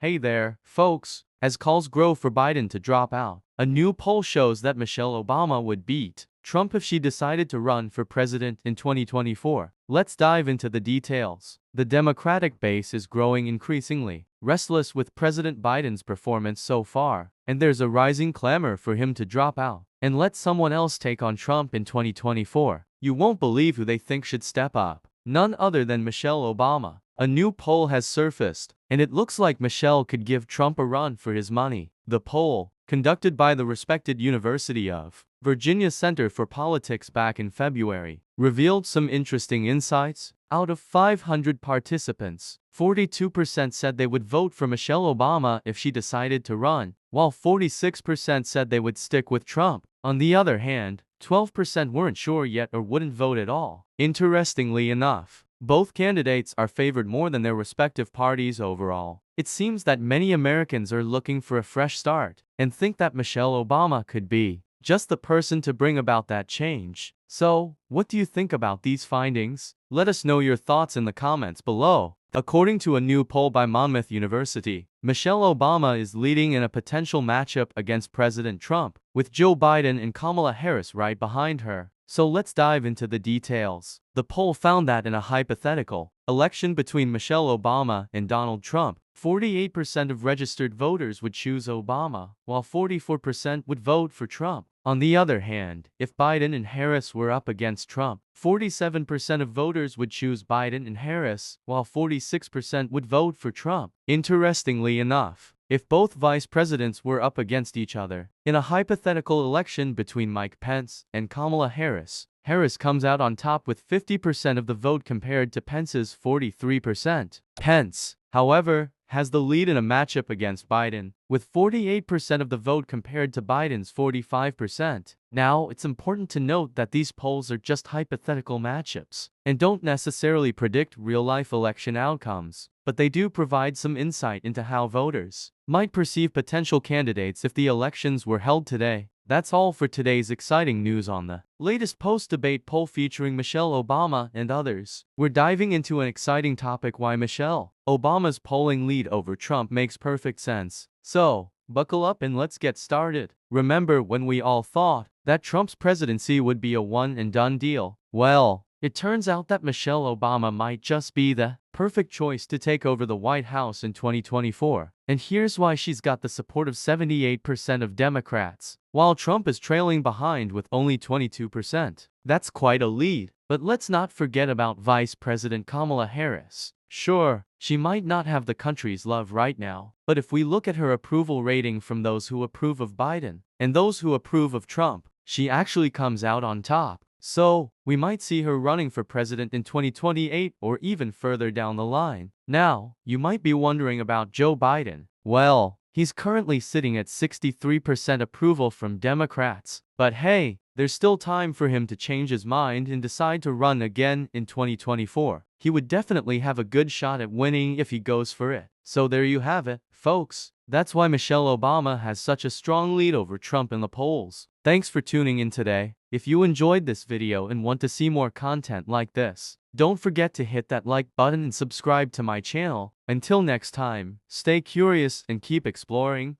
Hey there, folks. As calls grow for Biden to drop out, a new poll shows that Michelle Obama would beat Trump if she decided to run for president in 2024. Let's dive into the details. The Democratic base is growing increasingly restless with President Biden's performance so far, and there's a rising clamor for him to drop out and let someone else take on Trump in 2024. You won't believe who they think should step up. None other than Michelle Obama. A new poll has surfaced, and it looks like Michelle could give Trump a run for his money. The poll, conducted by the respected University of Virginia Center for Politics back in February, revealed some interesting insights. Out of 500 participants, 42% said they would vote for Michelle Obama if she decided to run, while 46% said they would stick with Trump. On the other hand, 12% weren't sure yet or wouldn't vote at all. Interestingly enough, both candidates are favored more than their respective parties overall. It seems that many Americans are looking for a fresh start and think that Michelle Obama could be just the person to bring about that change. So, what do you think about these findings? Let us know your thoughts in the comments below. According to a new poll by Monmouth University, Michelle Obama is leading in a potential matchup against President Trump, with Joe Biden and Kamala Harris right behind her. So let's dive into the details. The poll found that in a hypothetical election between Michelle Obama and Donald Trump, 48% of registered voters would choose Obama, while 44% would vote for Trump. On the other hand, if Biden and Harris were up against Trump, 47% of voters would choose Biden and Harris, while 46% would vote for Trump. Interestingly enough, if both vice presidents were up against each other in a hypothetical election between Mike Pence and Kamala Harris, Harris comes out on top with 50% of the vote compared to Pence's 43%. Pence, however, has the lead in a matchup against Biden, with 48% of the vote compared to Biden's 45%. Now, it's important to note that these polls are just hypothetical matchups and don't necessarily predict real-life election outcomes, but they do provide some insight into how voters might perceive potential candidates if the elections were held today. That's all for today's exciting news on the latest post-debate poll featuring Michelle Obama and others. We're diving into an exciting topic: why Michelle Obama's polling lead over Trump makes perfect sense. So, buckle up and let's get started. Remember when we all thought that Trump's presidency would be a one-and-done deal? Well, it turns out that Michelle Obama might just be the perfect choice to take over the White House in 2024. And here's why: she's got the support of 78% of Democrats, while Trump is trailing behind with only 22%. That's quite a lead. But let's not forget about Vice President Kamala Harris. Sure, she might not have the country's love right now, but if we look at her approval rating from those who approve of Biden and those who approve of Trump, she actually comes out on top. So, we might see her running for president in 2028 or even further down the line. Now, you might be wondering about Joe Biden. Well, he's currently sitting at 63% approval from Democrats. But hey, there's still time for him to change his mind and decide to run again in 2024. He would definitely have a good shot at winning if he goes for it. So there you have it, folks. That's why Michelle Obama has such a strong lead over Trump in the polls. Thanks for tuning in today. If you enjoyed this video and want to see more content like this, don't forget to hit that like button and subscribe to my channel. Until next time, stay curious and keep exploring.